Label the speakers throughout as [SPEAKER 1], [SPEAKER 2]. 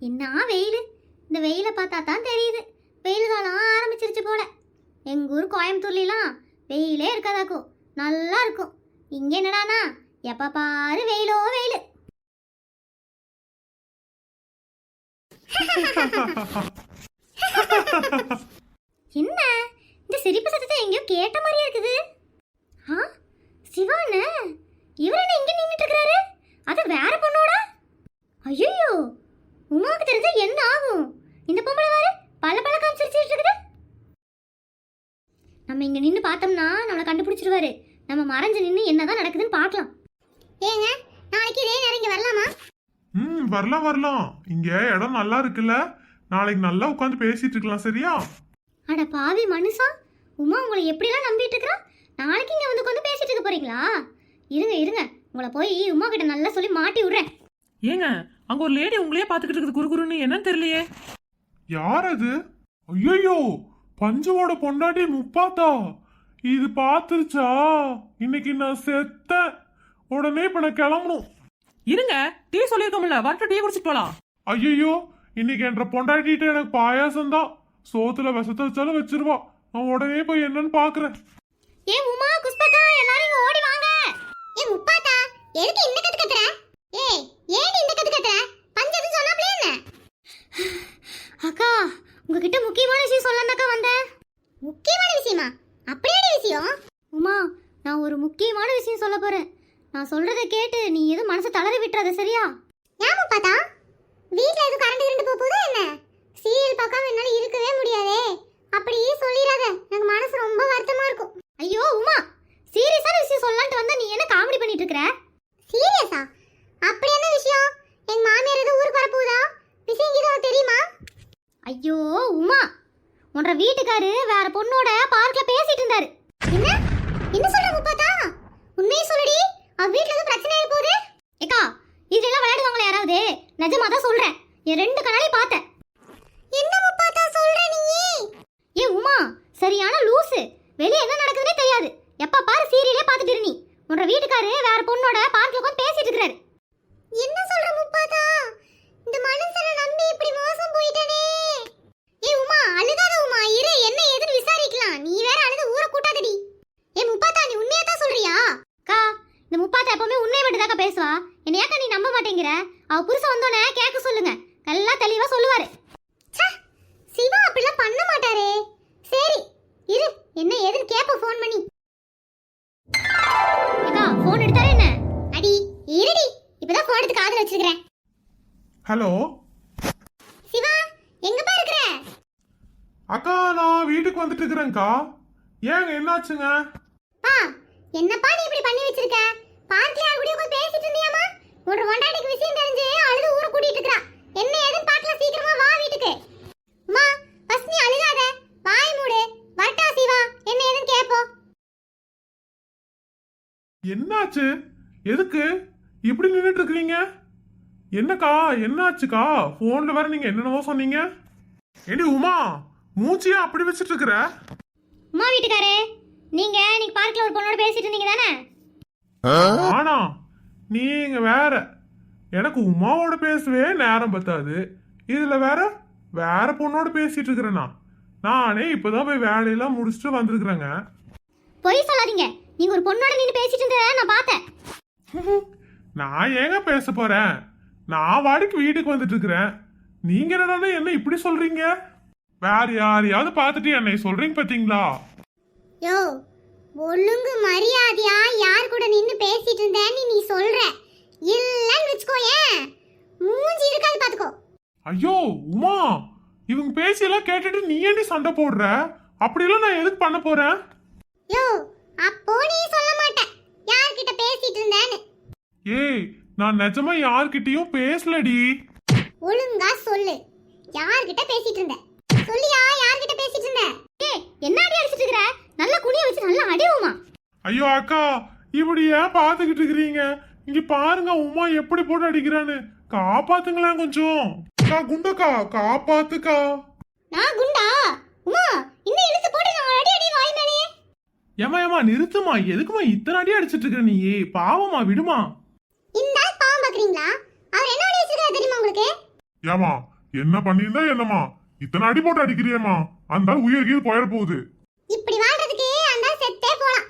[SPEAKER 1] என்ன வெயில்! இந்த வெயிலை பார்த்தா தான் தெரியுது, வெயில் காலம் ஆரம்பிச்சிருச்சு போல. எங்க ஊர் கோயம்புத்தூர்லாம் வெயிலே இருக்காதாக்கும், நல்லா இருக்கும். இங்க என்னடானா எப்ப பாரு வெயிலோ வெயில். என்ன இந்த சிரிப்பு சத்தத்தை எங்கேயோ கேட்ட மாதிரியா இருக்குது? ஆ, சிவானே, இவர் என்ன இங்க நின்னுட்டு இருக்காரு? அது வேற பொண்ணோட? ஐயோ, உமாவுக்கு தெரிஞ்சா என்ன ஆகும்? இந்த பொம்பளை வேற பல பல காமிச்சிட்டு இருக்குது. நம்ம இங்க நின்னு பார்த்தோம்னா நம்மளை கண்டுபிடிச்சிருவாரு. நம்ம மறைஞ்சு நின்னு என்னதான் நடக்குதுன்னு பார்க்கலாம். ஏங்க, நாளைக்கு இதே நேரம் இங்க வரலாமா?
[SPEAKER 2] வரலாம் வரலாம். இங்க இடம் நல்லா இருக்குல்ல, நாளைக்கு நல்லா உட்காந்து பேசிட்டு இருக்கலாம். சரியா?
[SPEAKER 1] அட பாவி மனுஷா, உமா உங்களை எப்படிலாம் நம்பிட்டு இருக்கா? நாளைக்கு இங்க வந்து உட்காந்து பேசிட்டு இருக்க போறீங்களா? இருங்க இருங்க, உங்களை போய் உமா கிட்ட நல்லா சொல்லி மாட்டி விடுறேன்.
[SPEAKER 3] ஏங்க, அங்க ஒரு லேடி உங்களையே பாத்துக்கிட்டு இருக்குது குறுகுறுன்னு, என்னன்னு தெரியலையே.
[SPEAKER 2] யார் அது? ஐயோ, பஞ்சுவோட பொண்டாட்டி முப்பாத்தா. இது பாத்துருச்சா? இன்னைக்கு நான் செத்தேன். உடனே இப்ப நான் கிளம்பணும்.
[SPEAKER 3] இருங்க, டீ சொல்லிருக்கோம்ல, வரட்டும், டீ குடிச்சிட்டு போலாம்.
[SPEAKER 2] ஐயோ, இன்னைக்கு என்ற பொண்டாட்டிட்டு எனக்கு பாயாசம் தான். சோத்துல விஷத்தை வச்சாலும் வச்சிருவா. நான் உடனே போய் என்னன்னு பாக்குறேன்.
[SPEAKER 1] ஏ உமா, குஸ்பதா, எல்லாரும் இங்க ஓடி வாங்க. ஏ முப்பாத்தா, எதுக்கு இந்த கத்து கத்துற? ஏய், ஏன் இந்த கத்து கத்துற? பஞ்சது சொன்னாப்ல என்ன? அக்கா, உங்ககிட்ட முக்கியமான விஷயம் சொல்லலாம்க்கா வந்தேன். முக்கியமான விஷயமா? அப்படியே விஷயம்? உமா, நான் ஒரு முக்கியமான விஷயம் சொல்ல போறேன். நான் சொல்றதை கேட்டு நீ எதுவும் மனசை தளர விட்டுறாத, சரியா? ஏன் முப்பாத்தா, வீட்ல எதுவும் கரண்ட் போகுதா என்ன? சீரியல் பார்க்காம என்னால இருக்கவே முடியாதே. அப்படி சொல்லிராத, எனக்கு மனசு ரொம்ப வருத்தமா இருக்கும். ஐயோ உமா, சீரியஸான விஷயம் சொல்லலாம்னு வந்தா நீ என்ன காமெடி பண்ணிட்டு இருக்கற? சீரியஸா? அப்படி என்ன விஷயம்? எங்க மாமியார் ஏதோ ஊருக்கு வர போகுதா? விஷயம் கீது உனக்கு தெரியுமா? ஐயோ உமா, உன்ற வீட்டுக்காரு வேற பொண்ணோட பார்க்ல பேசிட்டு இருந்தாரு. என்ன என்ன சொல்ற முப்பாத்தா? உண்மையை சொல்லுடி, அவ வீட்ல ஏதோ பிரச்சனை ஆயி போகுது. ஏக்கா, இதெல்லாம் விளையாடுவாங்களா யாராவது? நிஜமா தான் சொல்றேன், என் ரெண்டு கண்ணாடி பார்த்தேன். என்ன முப்பாத்தா சொல்ற நீ? ஏ உமா, சரியான லூசு. வெளிய என்ன நடக்குதுன்னே தெரியாது, எப்ப பாரு சீரியலே பார்த்துட்டு இரு. நீ உன்ற வீட்டுக்காரு வேற பொண்ணோட பார்க்ல உட்கார்ந்து பேசிட்டு இருக்காரு. என்ன சொல்ற முப்பாத்தா? இந்த மனுஷனை நம்பி இப்படி மோசம் போயிட்டனே. ஏ உமா, அழுகாத உமா, இரு, என்ன ஏதுன்னு விசாரிக்கலாம். நீ வேற அழுது ஊரை கூட்டாதடி. ஏ முப்பாத்தா, நீ உண்மையா தான் சொல்றியா? அக்கா, இந்த முப்பாத்தா எப்பவுமே உண்மையை மட்டும்தாக்கா பேசுவா. என்ன ஏக்கா நீ நம்ப மாட்டேங்கிற? அவ புருஷன் வந்தோடனே கேட்க சொல்லுங்க, எல்லாம் தெளிவா சொல்லுவாரு. சிவா அப்படிலாம் பண்ண மாட்டாரே. சரி இரு, என்ன ஏதுன்னு கேப்ப ஃபோன் பண்ணி. அக்கா, ஃபோன் எடுத்தாரே என்ன? அடி இருடி, இப்பதான் ஃபோன் எடுத்து காதுல வச்சிருக்கேன்.
[SPEAKER 2] ஹலோ
[SPEAKER 1] சிவா, எங்கப்பா இருக்கற?
[SPEAKER 2] அக்கா, நான் வீட்டுக்கு வந்துட்டு இருக்கிறேன்க்கா. ஏங்க, என்னாச்சுங்க?
[SPEAKER 1] பா, என்னப்பா நீ இப்படி பண்ணி வச்சிருக்க? பார்க்ல யார் கூடயோ போய் பேசிட்டு இருந்தியாமா? ஒரு ஒண்டாடிக்கு விஷயம் தெரிஞ்சு அழுது ஊரை கூட்டிட்டு இருக்கா. என்ன ஏதுன்னு பார்க்கலாம், சீக்கிரமா வா வீட்டுக்கு. அம்மா, ஃபர்ஸ்ட் நீ அழுகாத, வாய் மூடு. வரட்டா சிவா, என்ன ஏதுன்னு கேப்போம்.
[SPEAKER 2] என்னாச்சு? எதுக்கு இப்படி நின்னுட்டு இருக்கீங்க? என்னக்கா, என்னாச்சுக்கா? போன்ல வேற நீங்க என்னென்னவோ சொன்னீங்க. ஏடி உமா, மூச்சியா அப்படி வச்சிட்டு இருக்கிற?
[SPEAKER 1] அம்மா வீட்டுக்காரே, நீங்க இன்னைக்கு பார்க்ல ஒரு பொண்ணோட பேசிட்டு இருந்தீங்க தானே?
[SPEAKER 2] ஆனா நீங்க வேற. எனக்கு உமாவோட பேசவே நேரம் பத்தாது, இதுல வேற வேற பொண்ணோட பேசிட்டு இருக்கிறேனா? நானே இப்பதான் போய் வேலையெல்லாம் முடிச்சுட்டு வந்திருக்கிறேங்க.
[SPEAKER 1] பொய் சொல்லாதீங்க, நீங்க ஒரு பொண்ணோட நின்னு பேசிட்டு இருந்தத நான் பார்த்தேன்.
[SPEAKER 2] நான் ஏங்க பேச போறேன்? நான் வாடிக்கு வீட்டுக்கு வந்துட்டு இருக்கிறேன். நீங்க என்னன்னா என்ன இப்படி சொல்றீங்க? வேற யாரையாவது பார்த்துட்டு என்னை சொல்றீங்க பாத்தீங்களா?
[SPEAKER 1] யோ, ஒழுங்கு மரியாதையா யார் கூட நின்னு பேசிட்டு இருந்தேன்னு நீ சொல்ற. இல்லன்னு வெச்சுக்கோயேன், மூஞ்சி இருக்காது பாத்துக்கோ.
[SPEAKER 2] ஐயோ உமா, இவங்க பேசியெல்லாம் கேட்டுட்டு நீ ஏண்டி சண்டை போடுற? அப்படியெல்லாம் நான் எதுக்கு பண்ண போறேன்?
[SPEAKER 1] யோ, அப்போ நீ சொல்ல மாட்ட யார்கிட்ட பேசிட்டு இருந்தேன்னு.
[SPEAKER 2] ஏய், நான் நிஜமா யார்கிட்டயும் பேசலடி.
[SPEAKER 1] ஒழுங்கா சொல்லு, யார்கிட்ட பேசிட்டு இருந்த? சொல்லியா, யார்கிட்ட பேசிட்டு இருந்த? ஏய், என்ன அடி அடிச்சிட்டு இருக்கற? நல்ல குனிய வச்சு நல்லா அடிவுமா.
[SPEAKER 2] ஐயோ அக்கா, இப்படி ஏன் பாத்துக்கிட்டு இருக்கிறீங்க? இங்க பாருங்க உமா எப்படி போட்டு அடிக்கிறான்னு. காப்பாத்துங்களேன் கொஞ்சம். அக்கா, குண்டக்கா, காப்பாத்துக்கா.
[SPEAKER 1] நான் குண்டா? உமா, இன்னும் இழுத்து போட்டு நான் அடி அடி வாய் மேலே.
[SPEAKER 3] ஏமா ஏமா நிறுத்துமா, எதுக்குமா இத்தனை அடி அடிச்சிட்டு இருக்க நீ? பாவமா, விடுமா.
[SPEAKER 1] இந்த பாவம் பாக்குறீங்களா? அவர் என்ன அடி வச்சிருக்காரு தெரியுமா உங்களுக்கு?
[SPEAKER 4] ஏமா என்ன பண்ணியிருந்தா என்னம்மா இத்தனை அடி போட்டு அடிக்கிறியேம்மா அந்த ஆள் உயிர் கீழ் போயிட போகுது.
[SPEAKER 1] இப்படி வாழ்றதுக்கு அந்த செத்தே போலாம்.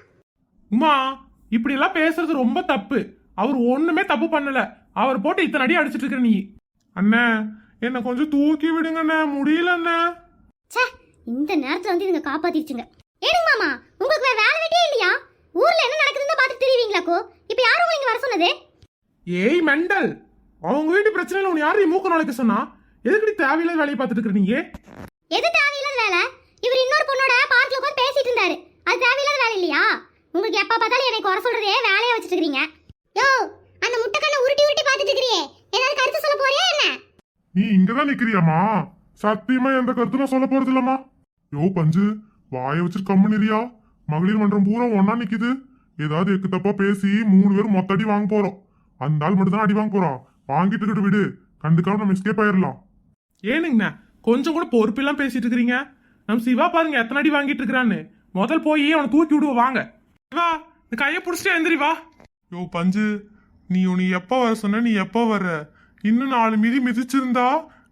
[SPEAKER 2] உமா இப்படி எல்லாம் பேசுறது ரொம்ப தப்பு. அவர் ஒண்ணுமே தப்பு பண்ணல. அவர் போட்டு இத்தனை அடி அடிச்சிட்டு இருக்கிற நீ. அண்ணே என்ன கொஞ்சம் தூக்கி விடுங்கண்ணே, முடியல அண்ணே.
[SPEAKER 1] ச்சே, இந்த நேரத்துல வந்து இதுங்க காப்பாத்திடுச்சுங்க. ஏனுங்க மாமா, உங்களுக்கு வேற வேலை வெட்டியே இல்லையா? ஊர்ல என்ன நடக்குதுன்னு பார்த்து தெரியுவீங்களாக்கோ? இப்ப யாரும் உங்களை இங்க வர சொன்னது?
[SPEAKER 2] ஏய் மெண்டல், அவங்க வீட்டு பிரச்சனையில உன் யாரையும் மூக்க நுழைக்க சொன்னா? எதுக்கு தேவையில்லாத வேலையை பார்த்துட்டு இருக்க நீங்க?
[SPEAKER 1] எது தேவையில்லாத வேலை? இவர் இன்னொரு பொண்ணோட பார்க்ல உட்கார்ந்து பேசிட்டு இருந்தாரு. அது தேவையில்லாத வேலை இல்லையா? உங்களுக்கு எப்ப பார்த்தாலும் எனக்கு வர சொல்றதே வேலையா வச்சிட்டு இருக்கீங்க. யோ, அந்த முட்டைக்கண்ணை உருட்டி உருட்டி பார்த்துட்டு இருக்கறியே, ஏதாவது கருத்து சொல்ல போறியா என்ன?
[SPEAKER 4] நீ இங்கதான் நிக்கிறியாமா? சத்தியமா எந்த கருத்தும் சொல்ல போறது இல்லம்மா. யோ பஞ்சு, வாய வச்சுட்டு கம்முனிரியா. மகளிர் மன்றம் பூரா ஒன்னா நிக்குது. ஏதாவது எக்கு தப்பா பேசி 3 பேரும் மொத்த அடி வாங்க போறோம். அந்த ஆள் மட்டும் தான் அடி வாங்க போறோம். வாங்கிட்டு இருக்கிட்டு விடு, கண்டுக்காம நம்ம எஸ்கேப் ஆயிடலாம்.
[SPEAKER 2] ஏனுங்கண்ணா கொஞ்சம் கூட பொறுப்பெல்லாம் பேசிட்டு இருக்கிறீங்க? நம்ம சிவா பாருங்க எத்தனை அடி வாங்கிட்டு இருக்கிறான்னு. முதல் போய் அவனை தூக்கி விடுவோம் வாங்க. சிவா இந்த கையை பிடிச்சிட்டு எந்திரி வா.
[SPEAKER 4] யோ பஞ்சு, நீ எப்ப வர சொன்ன? நீ எப்ப வர? இன்னும் 4 மிதி மிதிச்சிருந்தா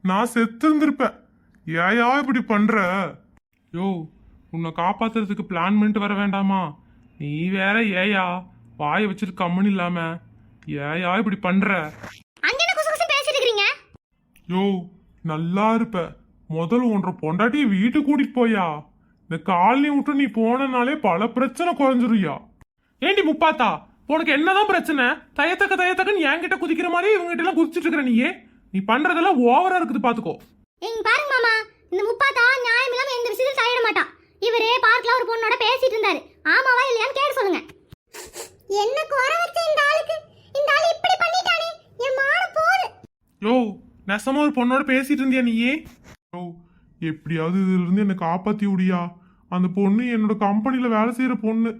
[SPEAKER 4] நான் செத்து இருந்திருப்பேன். ஏயா இப்படி பண்ற?
[SPEAKER 2] யோ உன்னை காப்பாத்துறதுக்கு பிளான் பண்ணிட்டு வர வேண்டாமா? நீ வேற ஏயா வாயை வச்சுட்டு கம்மன் இல்லாம ஏயா இப்படி பண்ற?
[SPEAKER 1] அங்க என்ன குசுகுசு பேசிட்டு இருக்கீங்க?
[SPEAKER 4] யோ நல்லா இருப்ப. முதல்ல ஒன்ற பொண்டாட்டி வீட்டுக்கு கூட்டிட்டு போயா. இந்த காலனி விட்டு நீ போனனாலே பல பிரச்சனை குறைஞ்சிருயா.
[SPEAKER 2] ஏண்டி முப்பாத்தா, உனக்கு என்னதான் பிரச்சனை? தயத்தக்கன்னு என்கிட்ட குதிக்கிற மாதிரி இவங்ககிட்ட எல்லாம் குதிச்சிட்டு இருக்கிற நீயே. நீ பண்றதெல்லாம் ஓவரா இருக்குது பாத்துக்கோ.
[SPEAKER 1] இங்க பாருங்க மாமா, இந்த முப்பாத்தா நியாயம் இல்லாம எந்த விஷயத்தையும் தலையிட மாட்டான். இவரே பார்க்ல ஒரு பொண்ணோட பேசிட்டு இருந்தாரு. ஆமாவா இல்லையான்னு கேட்டு சொல்லுங்க. என்ன குறை வச்ச இந்த ஆளுக்கு? இந்த ஆளு இப்படி பண்ணிட்டானே, என் மானம் போகுது.
[SPEAKER 2] யோ நெசமா ஒரு பொண்ணோட பேசிட்டு இருந்தியா நீயே?
[SPEAKER 4] யோ எப்படியாவது இதுல இருந்து என்னை காப்பாத்தி விடியா. அந்த பொண்ணு என்னோட கம்பெனில வேலை செய்யற பொண்ணு.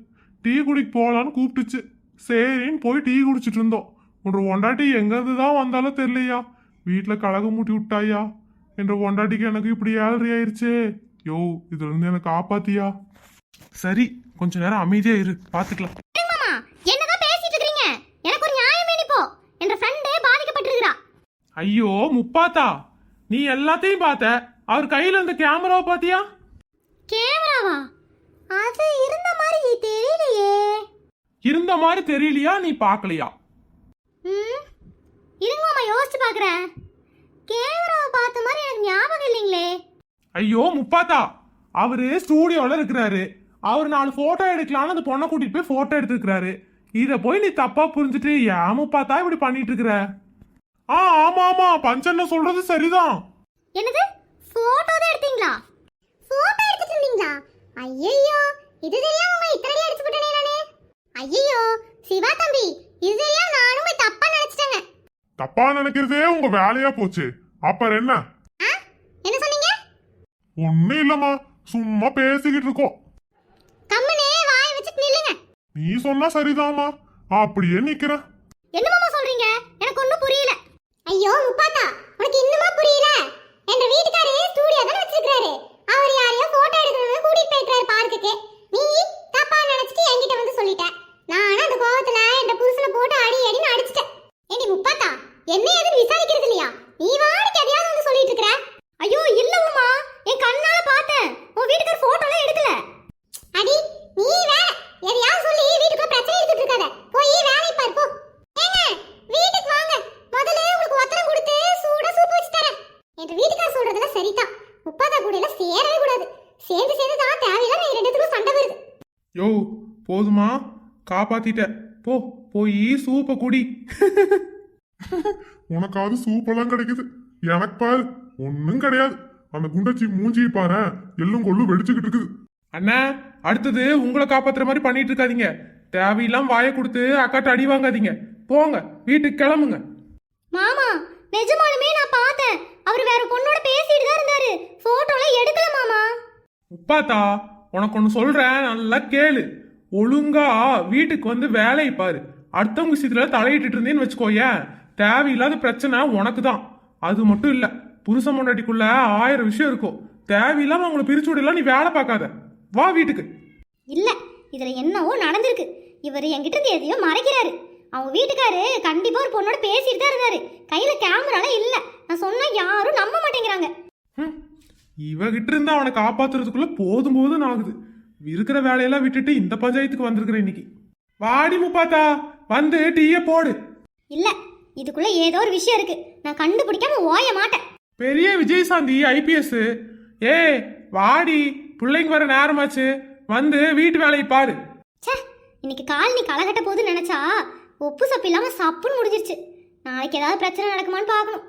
[SPEAKER 4] டீ குடிக்க போலான்னு கூப்பிட்டுச்சு. சரின்னு போய் டீ குடிச்சிட்டு இருந்தோம். உன்ற ஒண்டாட்டி எங்க இருந்து தான் வந்தாலும் தெரியலையா. வீட்டுல கலகம் மூட்டி விட்டாயா. என்ற ஒண்டாட்டிக்கு எனக்கு இப்படி ஏழரை ஆயிருச்சே. யோ இதுல இருந்து என்னை காப்பாத்தியா.
[SPEAKER 2] சரி கொஞ்ச நேரம் அமைதியா இரு, பாத்துக்கலாம்.
[SPEAKER 1] மாமா, என்னதான் பேசிட்டு இருக்கீங்க? எனக்கு ஒரு நியாயம் வேணும் இப்போ. என் ஃப்ரெண்ட் பாதிக்கப்பட்டிருக்கா.
[SPEAKER 2] ஐயோ முப்பாத்தா, நீ எல்லாத்தையும் பார்த்த. அவர் கையில இருந்த கேமராவை பாத்தியா?
[SPEAKER 1] கேமராவா? அது இருந்த மாதிரி தெரியலையே.
[SPEAKER 2] இருந்த மாதிரி தெரியலையா? நீ பார்க்கலையா?
[SPEAKER 1] இருங்க மாமா, யோசிச்சு பாக்குறேன். கேமராவை பார்த்த மாதிரி எனக்கு ஞாபகம் இல்லைங்களே.
[SPEAKER 2] ஐயோ முப்பாத்தா, அவரு ஸ்டூடியோல இருக்கிறாரு. அவர் 4 போட்டோ எடுக்கலான்னு அந்த பொண்ணை கூட்டிட்டு போய் போட்டோ எடுத்துக்கிறாரு. இத போய் நீ தப்பா புரிஞ்சுட்டு ஏன் முப்பாத்தா இப்படி பண்ணிட்டு இருக்கிற?
[SPEAKER 4] ஆமா ஆமா, பஞ்சண்ண சொல்றது சரிதான்.
[SPEAKER 1] என்னது? போட்டோ தான் எடுத்தீங்களா? போட்டோ எடுத்துட்டு இருந்தீங்களா? ஐயோ, இது தெரியாம இத்தனை அடி அடிச்சு போட்டனே நானே. ஐயோ சிவா தம்பி, இது தெரியாம நானும் போய் தப்பா நினைச்சிட்டேங்க.
[SPEAKER 4] தப்பா நினைக்கிறதே உங்க வேலையா போச்சு. அப்புறம் என்ன?
[SPEAKER 1] என்ன சொன்னீங்க?
[SPEAKER 4] ஒண்ணும் இல்லம்மா, சும்மா பேசிக்கிட்டு இருக்கோம்.
[SPEAKER 1] கம்மனே வாயை வச்சுட்டு நில்லுங்க.
[SPEAKER 4] நீ சொன்னா சரிதாம்மா, அப்படியே நிக்கிறேன்.
[SPEAKER 1] என்ன மாமா சொல்றீங்க? எனக்கு ஒண்ணும் புரியல. ஐயோ முப்பாத்தா, உனக்கு இன்னுமா புரியல? எங்க வீட்டுக்காரே ஸ்டூடியோ தான் வச்சிருக்காரு. அவர் யாரையோ போட்டோ எடுக்கணும்னு கூட்டிட்டு போயிட்டாரு பார்க்குக்கு. நீ தப்பா நினைச்சிட்டு என்கிட்ட வந்து சொல்லிட்ட. நானும் அந்த கோவத்துல என் புருஷனை போட்டு அடின்னு அடிச்சிட்டேன். ஏண்டி முப்பாத்தா, என்ன எதுன்னு விசாரிக்கிறது இல்லையா? நீ வாடிக்கு எதையாவது வந்து சொல்லிட்டு இருக்கற? ஐயோ இல்ல உமா, என் கண்ணால பார்த்தேன். உன் வீட்டுக்கார போட்டோலாம் எடுக்கல. அடி நீ வேற எதையாவது சொல்லி வீட்டுக்குள்ள பிரச்சனை எடுத்துட்டு இருக்காத. போய் வேலையை பாரு போ. ஏங்க வீட்டுக்கு வாங்க, முதல்ல உங்களுக்கு ஒத்தரம் கொடுத்து சூடா சூப்பு வச்சு தரேன். என் வீட்டுக்கார சொல்றதெல்லாம் சரிதான். முப்பாத்தா கூட எல்லாம் சேரவே கூடாது. சேர்ந்து தான் தேவையில்லை. ரெண்டு பேத்துக்கும் சண்டை வருது.
[SPEAKER 2] யோ போதுமா, காப்பாத்திட்ட. போய் சூப்பை குடி.
[SPEAKER 4] உனக்காவது சூப்பெல்லாம் கிடைக்குது, எனக்கு பாரு ஒன்னும் கிடையாது. அந்த குண்டச்சி மூஞ்சி பாரு, எள்ளும் கொள்ளும் வெடிச்சுக்கிட்டு இருக்குது.
[SPEAKER 2] அண்ணா அடுத்தது உங்களை காப்பாத்துற மாதிரி பண்ணிட்டு இருக்காதீங்க. தேவையில்லாம வாயை கொடுத்து அக்காட்ட அடி வாங்காதீங்க. போங்க வீட்டுக்கு கிளம்புங்க.
[SPEAKER 1] மாமா நிஜமாலுமே நான் பார்த்தேன். அவர் வேற பொண்ணோட பேசிட்டு தான் இருந்தாரு. போட்டோல எடுக்கல மாமா.
[SPEAKER 2] முப்பாத்தா, உனக்கு ஒன்று சொல்றேன், நல்லா கேளு. ஒழுங்கா வீட்டுக்கு வந்து வேலையை பாரு. அடுத்தவங்க விஷயத்துல தலையிட்டு இருந்தேன்னு வச்சுக்கோயேன், தேவையில்லாத பிரச்சனை உனக்கு தான். அது மட்டும் இல்ல, புருஷ பொண்டாட்டிக்குள்ள 1000 விஷயம் இருக்கும். தேவையில்லாம அவங்களை பிரிச்சு விடலாம். நீ வேலை பார்க்காத, வா வீட்டுக்கு.
[SPEAKER 1] இல்ல, இதுல என்னவோ நடந்திருக்கு. இவர் என்கிட்ட இருந்து எதையோ மறைக்கிறாரு. அவங்க வீட்டுக்காரு கண்டிப்பா ஒரு பொண்ணோட பேசிட்டு தான் இருந்தாரு. கையில கேமரால இல்ல. நான் சொன்னா யாரும்
[SPEAKER 2] இவகிட்ட இருந்து அவனை காப்பாத்துறதுக்குள்ள போதும் போதும் ஆகுது. இருக்கிற வேலையெல்லாம் விட்டுட்டு இந்த பஞ்சாயத்துக்கு வந்திருக்கிறேன் இன்னைக்கு. வாடி முப்பாத்தா, வந்து டீய போடு.
[SPEAKER 1] இல்ல, இதுக்குள்ள ஏதோ ஒரு விஷயம் இருக்கு. நான் கண்டுபிடிக்காம ஓய மாட்டேன்.
[SPEAKER 2] பெரிய விஜயசாந்தி ஐபிஎஸ். ஏ வாடி, பிள்ளைங்க வர நேரமாச்சு, வந்து வீட்டு வேலையை பாரு.
[SPEAKER 1] ச்சே, இன்னைக்கு கால் நீ களை கட்ட போகுதுன்னு நினைச்சா உப்பு சப்பு இல்லாம சப்புன்னு முடிஞ்சிருச்சு. நாளைக்கு ஏதாவது பிரச்சனை நடக்குமான்னு பார்க்கணும்.